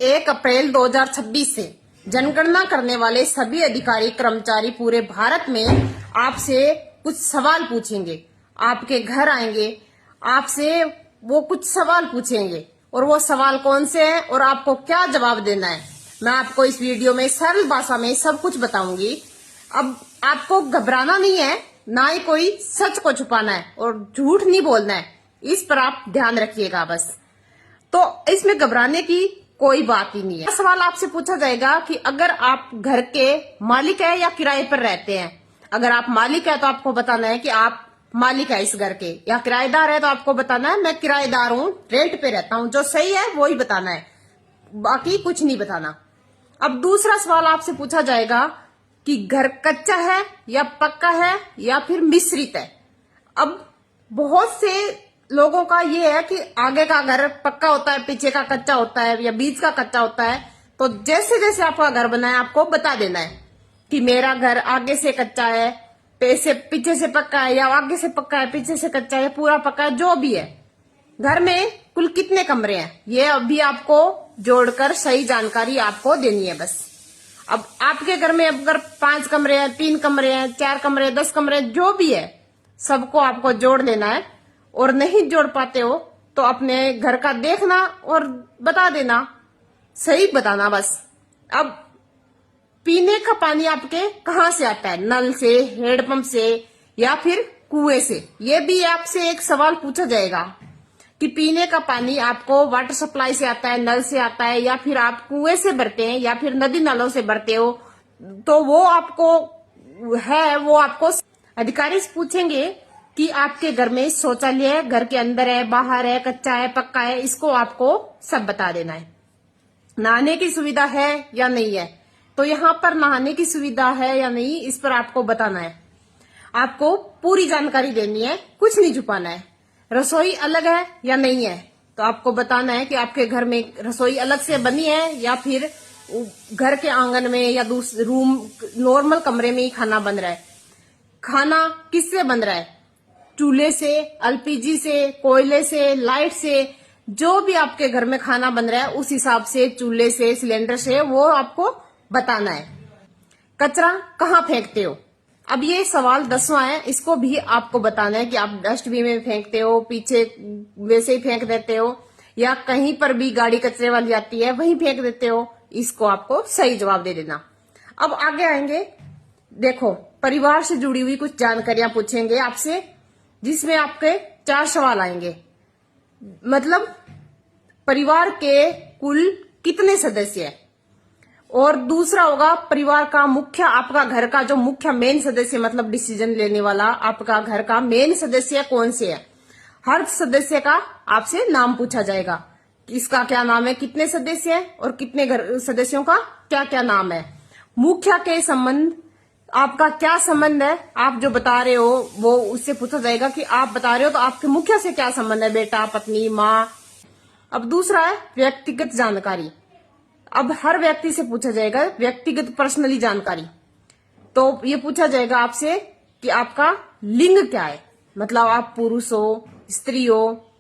1 अप्रैल 2026 से जनगणना करने वाले सभी अधिकारी कर्मचारी पूरे भारत में आपसे कुछ सवाल पूछेंगे। आपके घर आएंगे, आपसे वो कुछ सवाल पूछेंगे और वो सवाल कौन से हैं और आपको क्या जवाब देना है, मैं आपको इस वीडियो में सरल भाषा में सब कुछ बताऊंगी। अब आपको घबराना नहीं है, ना ही कोई सच को छुपाना है और झूठ नहीं बोलना है, इस पर आप ध्यान रखिएगा बस। तो इसमें घबराने की कोई बात ही नहीं है। सवाल आपसे पूछा जाएगा कि अगर आप घर के मालिक है या किराए पर रहते हैं। अगर आप मालिक है तो आपको बताना है कि आप मालिक है इस घर के, या किराएदार है तो आपको बताना है मैं किराएदार हूँ, रेंट पे रहता हूँ। जो सही है वो ही बताना है, बाकी कुछ नहीं बताना। अब दूसरा सवाल आपसे पूछा जाएगा कि घर कच्चा है या पक्का है या फिर मिश्रित है। अब बहुत से लोगों का ये है कि आगे का घर पक्का होता है, पीछे का कच्चा होता है या बीच का कच्चा होता है। तो जैसे जैसे आपका घर बना है आपको बता देना है कि मेरा घर आगे से कच्चा है, पीछे से पक्का है, या आगे से पक्का है, पीछे से कच्चा है, पूरा पक्का है, जो भी है। घर में कुल कितने कमरे हैं ये अभी आपको जोड़कर सही जानकारी आपको देनी है बस। अब आपके घर में अगर 5 कमरे हैं, 3 कमरे हैं, 4 कमरे, 10 कमरे, जो भी है सबको आपको जोड़ लेना है। और नहीं जोड़ पाते हो तो अपने घर का देखना और बता देना, सही बताना बस। अब पीने का पानी आपके कहाँ से आता है, नल से, हैंडपंप से या फिर कुएं से? ये भी आपसे एक सवाल पूछा जाएगा कि पीने का पानी आपको वाटर सप्लाई से आता है, नल से आता है, या फिर आप कुएं से भरते हैं या फिर नदी नालों से भरते हो। तो वो आपको अधिकारी से पूछेंगे कि आपके घर में शौचालय है, घर के अंदर है, बाहर है, कच्चा है, पक्का है, इसको आपको सब बता देना है। नहाने की सुविधा है या नहीं है, तो यहाँ पर नहाने की सुविधा है या नहीं इस पर आपको बताना है। आपको पूरी जानकारी देनी है, कुछ नहीं छुपाना है। रसोई अलग है या नहीं है, तो आपको बताना है कि आपके घर में रसोई अलग से बनी है या फिर घर के आंगन में या दूसरे रूम नॉर्मल कमरे में ही खाना बन रहा है। खाना किससे बन रहा है, चूल्हे से, एलपीजी से, कोयले से, लाइट से, जो भी आपके घर में खाना बन रहा है उस हिसाब से चूल्हे से, सिलेंडर से, वो आपको बताना है। कचरा कहाँ फेंकते हो, अब ये सवाल 10वां है, इसको भी आपको बताना है कि आप डस्टबिन में फेंकते हो, पीछे वैसे ही फेंक देते हो, या कहीं पर भी गाड़ी कचरे वाली आती है वहीं फेंक देते हो। इसको आपको सही जवाब दे देना। अब आगे आएंगे, देखो परिवार से जुड़ी हुई कुछ जानकारियां पूछेंगे आपसे, जिसमें आपके 4 सवाल आएंगे। मतलब परिवार के कुल कितने सदस्य हैं, और दूसरा होगा परिवार का मुख्य, आपका घर का जो मुख्य मेन सदस्य, मतलब डिसीजन लेने वाला आपका घर का मेन सदस्य कौन से है। हर सदस्य का आपसे नाम पूछा जाएगा, इसका क्या नाम है, कितने सदस्य हैं और कितने घर सदस्यों का क्या क्या नाम है। मुखिया के संबंध, आपका क्या संबंध है, आप जो बता रहे हो वो उससे पूछा जाएगा कि आप बता रहे हो तो आपके मुखिया से क्या संबंध है, बेटा, पत्नी, माँ। अब दूसरा है व्यक्तिगत जानकारी। अब हर व्यक्ति से पूछा जाएगा व्यक्तिगत पर्सनली जानकारी। तो ये पूछा जाएगा आपसे कि आपका लिंग क्या है, मतलब आप पुरुष हो, स्त्री हो,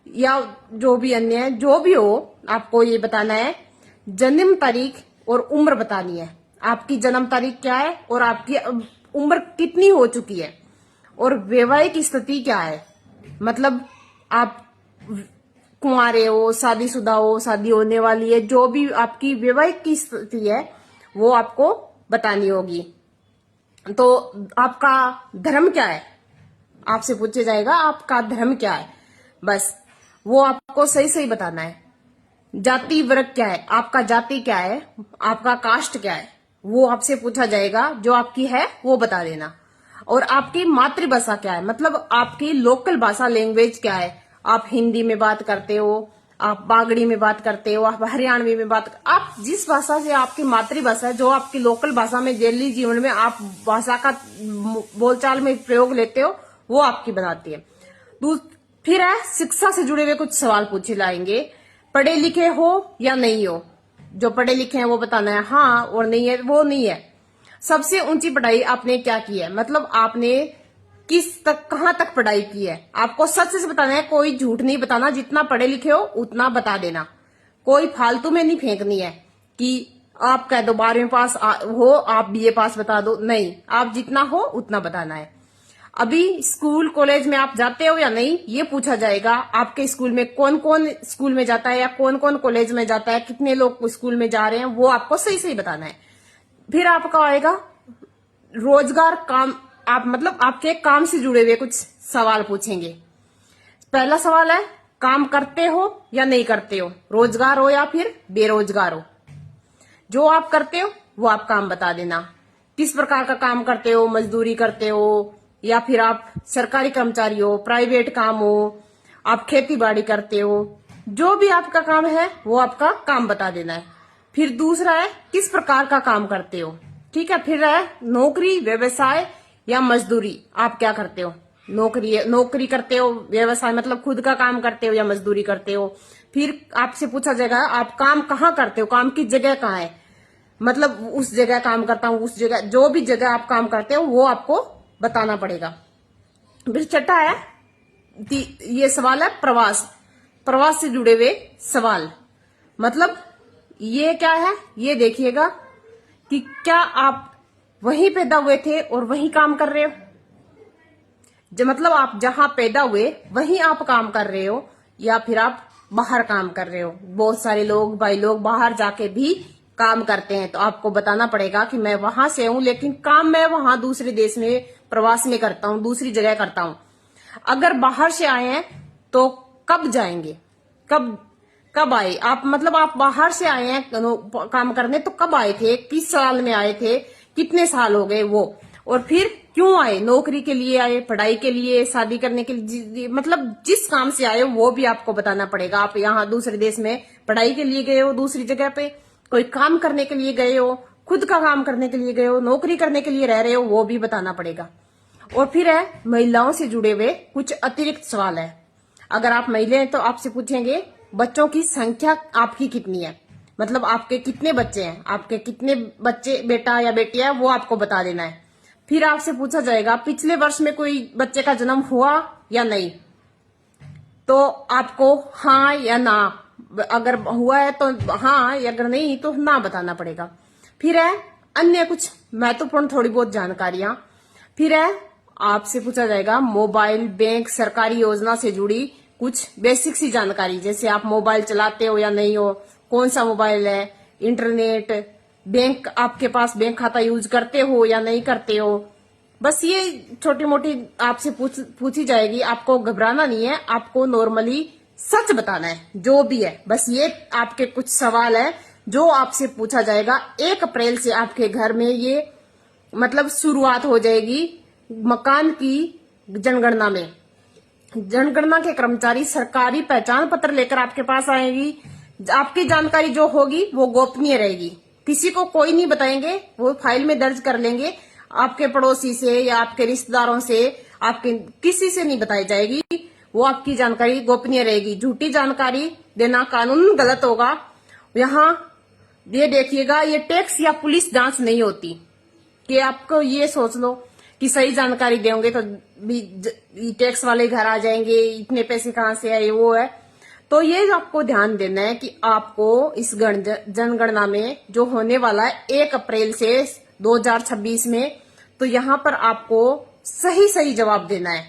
या जो भी अन्य है, जो भी हो आपको ये बताना है। जन्म तारीख और उम्र बतानी है, आपकी जन्म तारीख क्या है और आपकी उम्र कितनी हो चुकी है, और वैवाहिक स्थिति क्या है, मतलब आप कुंवारे हो, शादीशुदा हो, शादी होने वाली है, जो भी आपकी वैवाहिक की स्थिति है वो आपको बतानी होगी। तो आपका धर्म क्या है, आपसे पूछा जाएगा आपका धर्म क्या है, बस वो आपको सही सही बताना है। जाति वर्ग क्या है, आपका जाति क्या है, आपका कास्ट क्या है, वो आपसे पूछा जाएगा, जो आपकी है वो बता देना। और आपकी मातृभाषा क्या है, मतलब आपकी लोकल भाषा, लैंग्वेज क्या है, आप हिंदी में बात करते हो, आप बागड़ी में बात करते हो, आप हरियाणवी में आप जिस भाषा से आपकी मातृभाषा है, जो आपकी लोकल भाषा में डेली जीवन में आप भाषा का बोलचाल में प्रयोग लेते हो, वो आपकी बताती है। फिर है शिक्षा से जुड़े हुए कुछ सवाल पूछे जाएंगे। पढ़े लिखे हो या नहीं हो, जो पढ़े लिखे हैं वो बताना है, हाँ और नहीं है वो नहीं है। सबसे ऊंची पढ़ाई आपने क्या की है, मतलब आपने किस तक, कहां तक पढ़ाई की है, आपको सच से बताना है, कोई झूठ नहीं बताना। जितना पढ़े लिखे हो उतना बता देना, कोई फालतू में नहीं फेंकनी है कि आप कह दो 12वीं पास हो, आप बीए पास बता दो, नहीं, आप जितना हो उतना बताना है। अभी स्कूल कॉलेज में आप जाते हो या नहीं, ये पूछा जाएगा। आपके स्कूल में कौन कौन स्कूल में जाता है या कौन कौन कॉलेज में जाता है, कितने लोग स्कूल में जा रहे हैं, वो आपको सही सही बताना है। फिर आपका आएगा रोजगार, काम, आप मतलब आपके काम से जुड़े हुए कुछ सवाल पूछेंगे। पहला सवाल है, काम करते हो या नहीं करते हो, रोजगार हो या फिर बेरोजगार हो। जो आप करते हो वो आप काम बता देना। किस प्रकार का काम करते हो, मजदूरी करते हो या फिर आप सरकारी कर्मचारी हो, प्राइवेट काम हो, आप खेती बाड़ी करते हो, जो भी आपका काम है वो आपका काम बता देना है। फिर दूसरा है, किस प्रकार का काम करते हो, ठीक है। फिर है नौकरी, व्यवसाय या मजदूरी, आप क्या करते हो, नौकरी करते हो, व्यवसाय मतलब खुद का काम करते हो या मजदूरी करते हो। फिर आपसे पूछा जाएगा आप काम कहाँ करते हो, काम की जगह कहाँ है, मतलब उस जगह काम करता हूँ, उस जगह, जो भी जगह आप काम करते हो वो आपको बताना पड़ेगा। फिर छठा है, ये सवाल है प्रवास, प्रवास से जुड़े हुए सवाल। मतलब ये क्या है, ये देखिएगा कि क्या आप वहीं पैदा हुए थे और वहीं काम कर रहे हो, जो मतलब आप जहां पैदा हुए वहीं आप काम कर रहे हो या फिर आप बाहर काम कर रहे हो। बहुत सारे लोग, भाई लोग बाहर जाके भी काम करते हैं, तो आपको बताना पड़ेगा कि मैं वहां से हूं लेकिन काम मैं वहां दूसरे देश में प्रवास में करता हूं, दूसरी जगह करता हूं। अगर बाहर से आए हैं तो कब जाएंगे, कब आए आप, मतलब आप बाहर से आए हैं काम करने तो कब आए थे, किस साल में आए थे, कितने साल हो गए वो, और फिर क्यों आए, नौकरी के लिए आए, पढ़ाई के लिए, शादी करने के लिए, मतलब जिस काम से आए हो वो भी आपको बताना पड़ेगा। आप यहाँ दूसरे देश में पढ़ाई के लिए गए हो, दूसरी जगह पे कोई काम करने के लिए गए हो, खुद का काम करने के लिए गए हो, नौकरी करने के लिए रह रहे हो, वो भी बताना पड़ेगा। और फिर है महिलाओं से जुड़े हुए कुछ अतिरिक्त सवाल है। अगर आप महिला हैं तो आपसे पूछेंगे बच्चों की संख्या आपकी कितनी है, मतलब आपके कितने बच्चे हैं, आपके कितने बच्चे, बेटा या बेटी है, वो आपको बता देना है। फिर आपसे पूछा जाएगा पिछले वर्ष में कोई बच्चे का जन्म हुआ या नहीं, तो आपको हाँ या ना, अगर हुआ है तो हाँ, अगर नहीं तो ना बताना पड़ेगा। फिर है अन्य कुछ महत्वपूर्ण थोड़ी बहुत जानकारियां। फिर है आपसे पूछा जाएगा मोबाइल, बैंक, सरकारी योजना से जुड़ी कुछ बेसिक सी जानकारी, जैसे आप मोबाइल चलाते हो या नहीं हो, कौन सा मोबाइल है, इंटरनेट, बैंक, आपके पास बैंक खाता यूज करते हो या नहीं करते हो। बस ये छोटी मोटी आपसे पूछी जाएगी। आपको घबराना नहीं है, आपको नॉर्मली सच बताना है जो भी है। बस ये आपके कुछ सवाल है जो आपसे पूछा जाएगा। 1 अप्रैल से आपके घर में ये मतलब शुरुआत हो जाएगी मकान की जनगणना में। जनगणना के कर्मचारी सरकारी पहचान पत्र लेकर आपके पास आएगी। आपकी जानकारी जो होगी वो गोपनीय रहेगी, किसी को कोई नहीं बताएंगे, वो फाइल में दर्ज कर लेंगे। आपके पड़ोसी से या आपके रिश्तेदारों से, आपके किसी से नहीं बताई जाएगी, वो आपकी जानकारी गोपनीय रहेगी। झूठी जानकारी देना कानून गलत होगा। यहाँ ये देखिएगा, ये टैक्स या पुलिस जांच नहीं होती कि आपको ये सोच लो कि सही जानकारी देंगे तो भी टैक्स वाले घर आ जाएंगे, इतने पैसे कहाँ से आए, वो है। तो ये आपको ध्यान देना है कि आपको इस जनगणना में जो होने वाला है 1 अप्रैल से 2026 में, तो यहाँ पर आपको सही सही जवाब देना है।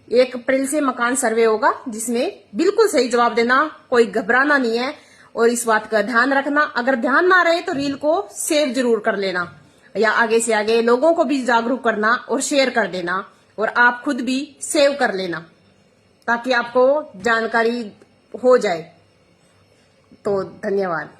1 अप्रैल से मकान सर्वे होगा जिसमें बिल्कुल सही जवाब देना, कोई घबराना नहीं है। और इस बात का ध्यान रखना, अगर ध्यान ना रहे तो रील को सेव जरूर कर लेना या आगे से आगे लोगों को भी जागरूक करना और शेयर कर देना, और आप खुद भी सेव कर लेना ताकि आपको जानकारी हो जाए। तो धन्यवाद।